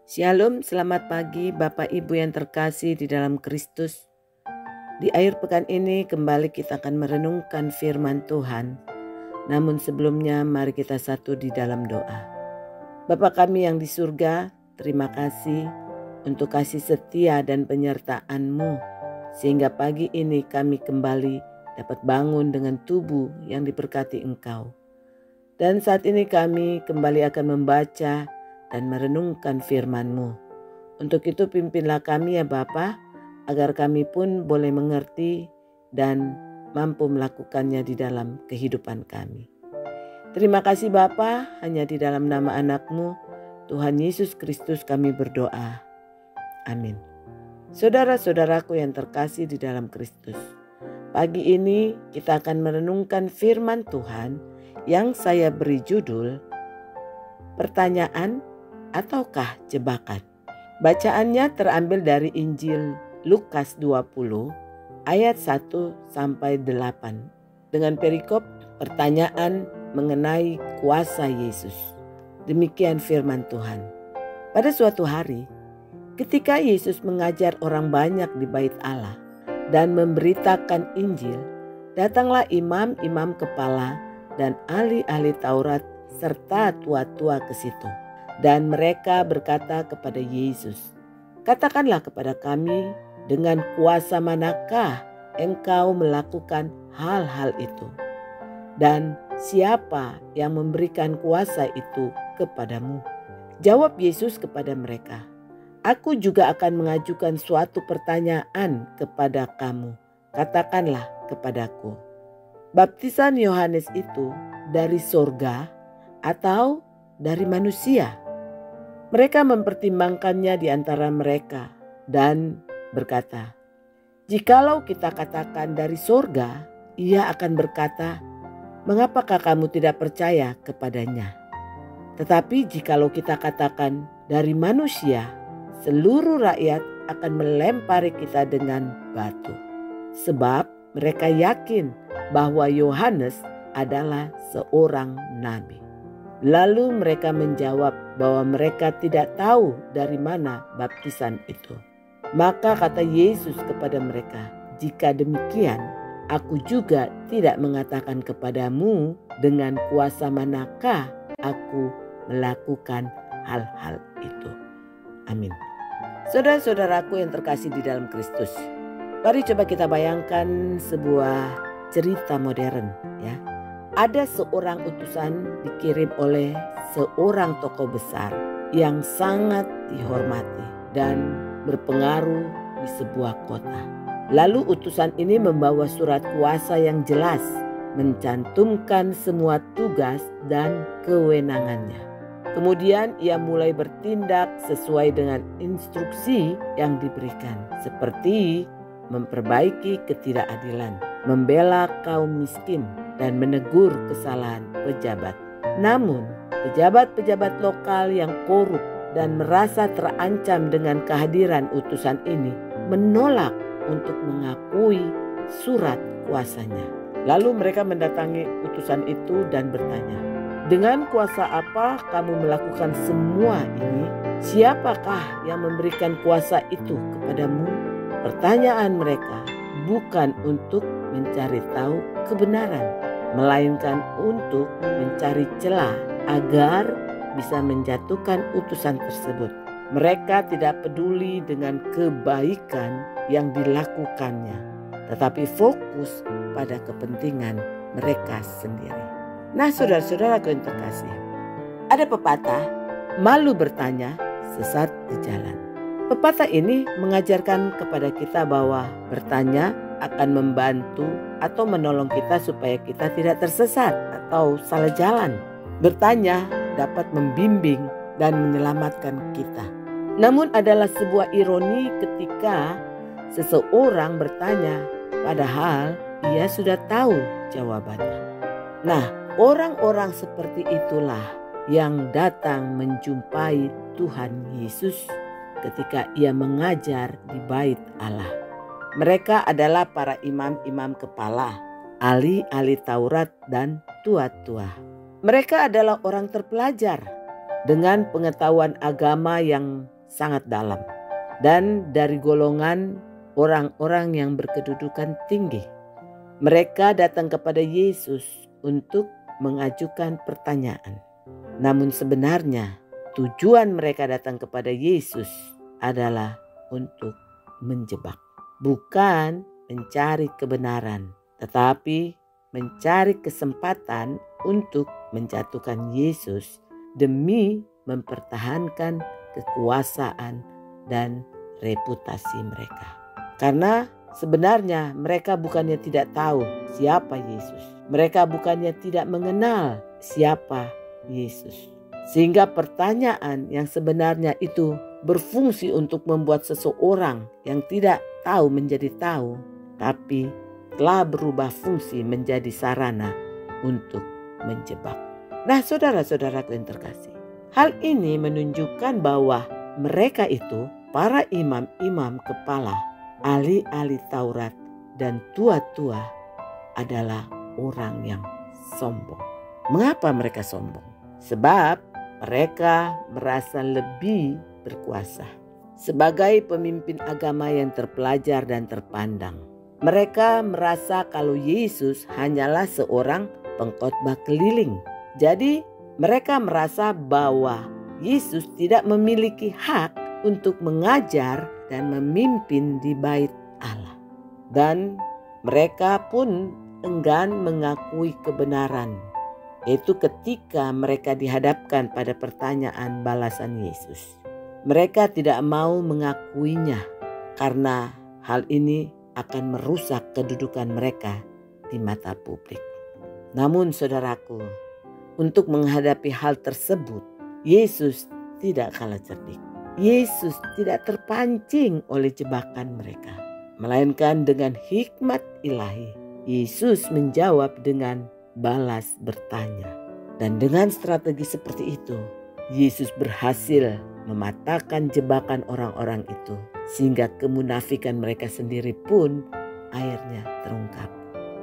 Shalom, selamat pagi Bapak Ibu yang terkasih di dalam Kristus. Di akhir pekan ini kembali kita akan merenungkan firman Tuhan. Namun sebelumnya mari kita satu di dalam doa. Bapa kami yang di surga, terima kasih untuk kasih setia dan penyertaan-Mu. Sehingga pagi ini kami kembali dapat bangun dengan tubuh yang diberkati Engkau. Dan saat ini kami kembali akan membaca dan merenungkan firman-Mu. Untuk itu pimpinlah kami ya Bapa, agar kami pun boleh mengerti dan mampu melakukannya di dalam kehidupan kami. Terima kasih Bapa, hanya di dalam nama anak-Mu, Tuhan Yesus Kristus kami berdoa. Amin. Saudara-saudaraku yang terkasih di dalam Kristus, pagi ini kita akan merenungkan firman Tuhan yang saya beri judul Pertanyaan ataukah jebakan? Bacaannya terambil dari Injil Lukas 20 ayat 1 sampai 8 dengan perikop pertanyaan mengenai kuasa Yesus. Demikian firman Tuhan. Pada suatu hari, ketika Yesus mengajar orang banyak di bait Allah dan memberitakan Injil, datanglah imam-imam kepala dan ahli-ahli Taurat serta tua-tua ke situ. Dan mereka berkata kepada Yesus, "Katakanlah kepada kami, dengan kuasa manakah engkau melakukan hal-hal itu? Dan siapa yang memberikan kuasa itu kepadamu?" Jawab Yesus kepada mereka, "Aku juga akan mengajukan suatu pertanyaan kepada kamu. Katakanlah kepadaku, baptisan Yohanes itu dari sorga atau dari manusia?" Mereka mempertimbangkannya di antara mereka dan berkata, "Jikalau kita katakan dari sorga, ia akan berkata, 'Mengapakah kamu tidak percaya kepadanya?' Tetapi jikalau kita katakan dari manusia, seluruh rakyat akan melempari kita dengan batu. Sebab mereka yakin bahwa Yohanes adalah seorang nabi." Lalu mereka menjawab bahwa mereka tidak tahu dari mana baptisan itu. Maka kata Yesus kepada mereka, "Jika demikian, aku juga tidak mengatakan kepadamu dengan kuasa manakah aku melakukan hal-hal itu." Amin. Saudara-saudaraku yang terkasih di dalam Kristus, mari coba kita bayangkan sebuah cerita modern ya. Ada seorang utusan dikirim oleh seorang tokoh besar yang sangat dihormati dan berpengaruh di sebuah kota. Lalu utusan ini membawa surat kuasa yang jelas, mencantumkan semua tugas dan kewenangannya. Kemudian ia mulai bertindak sesuai dengan instruksi yang diberikan, seperti memperbaiki ketidakadilan, membela kaum miskin, dan menegur kesalahan pejabat. Namun pejabat-pejabat lokal yang korup dan merasa terancam dengan kehadiran utusan ini menolak untuk mengakui surat kuasanya. Lalu mereka mendatangi utusan itu dan bertanya, "Dengan kuasa apa kamu melakukan semua ini? Siapakah yang memberikan kuasa itu kepadamu?" Pertanyaan mereka bukan untuk mencari tahu kebenaran, melainkan untuk mencari celah agar bisa menjatuhkan utusan tersebut. Mereka tidak peduli dengan kebaikan yang dilakukannya, tetapi fokus pada kepentingan mereka sendiri. Nah, saudara-saudaraku yang terkasih, ada pepatah, "Malu bertanya, sesat di jalan." Pepatah ini mengajarkan kepada kita bahwa bertanya akan membantu atau menolong kita supaya kita tidak tersesat atau salah jalan. Bertanya dapat membimbing dan menyelamatkan kita. Namun adalah sebuah ironi ketika seseorang bertanya padahal ia sudah tahu jawabannya. Nah, orang-orang seperti itulah yang datang menjumpai Tuhan Yesus ketika ia mengajar di bait Allah. Mereka adalah para imam-imam kepala, ahli-ahli Taurat dan tua-tua. Mereka adalah orang terpelajar dengan pengetahuan agama yang sangat dalam dan dari golongan orang-orang yang berkedudukan tinggi. Mereka datang kepada Yesus untuk mengajukan pertanyaan. Namun sebenarnya tujuan mereka datang kepada Yesus adalah untuk menjebak, bukan mencari kebenaran, tetapi mencari kesempatan untuk menjatuhkan Yesus demi mempertahankan kekuasaan dan reputasi mereka. Karena sebenarnya mereka bukannya tidak tahu siapa Yesus. Mereka bukannya tidak mengenal siapa Yesus. Sehingga pertanyaan yang sebenarnya itu berfungsi untuk membuat seseorang yang tidak tahu menjadi tahu, tapi telah berubah fungsi menjadi sarana untuk menjebak. Nah, saudara-saudaraku yang terkasih, hal ini menunjukkan bahwa mereka itu para imam-imam kepala, ahli-ahli Taurat dan tua-tua adalah orang yang sombong. Mengapa mereka sombong? Sebab mereka merasa lebih berkuasa. Sebagai pemimpin agama yang terpelajar dan terpandang, mereka merasa kalau Yesus hanyalah seorang pengkhotbah keliling. Jadi mereka merasa bahwa Yesus tidak memiliki hak untuk mengajar dan memimpin di bait Allah. Dan mereka pun enggan mengakui kebenaran. Itu ketika mereka dihadapkan pada pertanyaan balasan Yesus. Mereka tidak mau mengakuinya karena hal ini akan merusak kedudukan mereka di mata publik. Namun saudaraku, untuk menghadapi hal tersebut, Yesus tidak kalah cerdik. Yesus tidak terpancing oleh jebakan mereka, melainkan dengan hikmat ilahi, Yesus menjawab dengan balas bertanya. Dan dengan strategi seperti itu, Yesus berhasil mematahkan jebakan orang-orang itu, sehingga kemunafikan mereka sendiri pun akhirnya terungkap.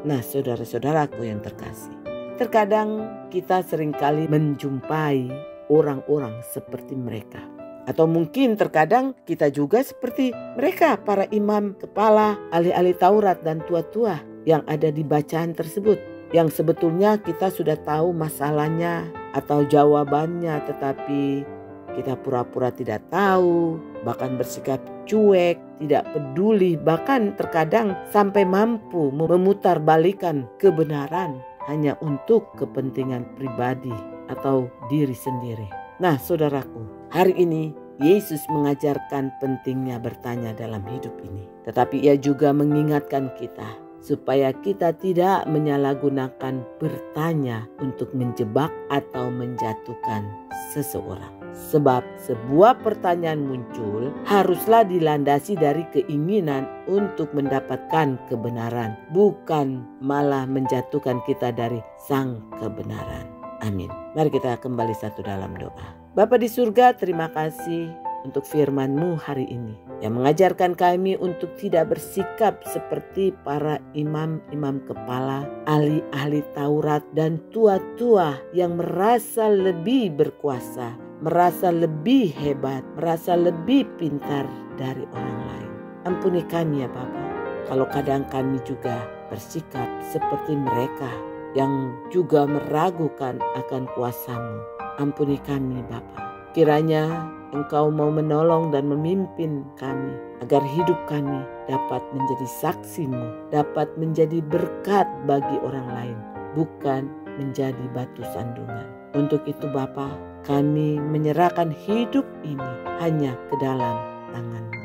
Nah, saudara-saudaraku yang terkasih, terkadang kita seringkali menjumpai orang-orang seperti mereka. Atau mungkin terkadang kita juga seperti mereka, para imam kepala, ahli-ahli Taurat dan tua-tua yang ada di bacaan tersebut. Yang sebetulnya kita sudah tahu masalahnya atau jawabannya, tetapi kita pura-pura tidak tahu, bahkan bersikap cuek, tidak peduli, bahkan terkadang sampai mampu memutarbalikkan kebenaran hanya untuk kepentingan pribadi atau diri sendiri. Nah, saudaraku, hari ini Yesus mengajarkan pentingnya bertanya dalam hidup ini. Tetapi ia juga mengingatkan kita supaya kita tidak menyalahgunakan bertanya untuk menjebak atau menjatuhkan seseorang. Sebab sebuah pertanyaan muncul haruslah dilandasi dari keinginan untuk mendapatkan kebenaran, bukan malah menjatuhkan kita dari sang kebenaran. Amin. Mari kita kembali satu dalam doa. Bapa di surga, terima kasih untuk firman-Mu hari ini yang mengajarkan kami untuk tidak bersikap seperti para imam-imam kepala, ahli-ahli Taurat dan tua-tua yang merasa lebih berkuasa, merasa lebih hebat, merasa lebih pintar dari orang lain. Ampuni kami ya Bapa, kalau kadang kami juga bersikap seperti mereka yang juga meragukan akan kuasa-Mu. Ampuni kami Bapa. Kiranya Engkau mau menolong dan memimpin kami agar hidup kami dapat menjadi saksi-Mu, dapat menjadi berkat bagi orang lain, bukan menjadi batu sandungan. Untuk itu Bapa, kami menyerahkan hidup ini hanya ke dalam tangan-Mu.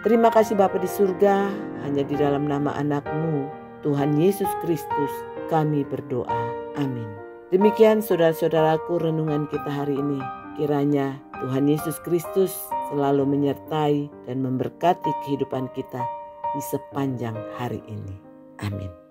Terima kasih Bapa di surga, hanya di dalam nama anak-Mu, Tuhan Yesus Kristus, kami berdoa. Amin. Demikian saudara-saudaraku renungan kita hari ini. Kiranya Tuhan Yesus Kristus selalu menyertai dan memberkati kehidupan kita di sepanjang hari ini. Amin.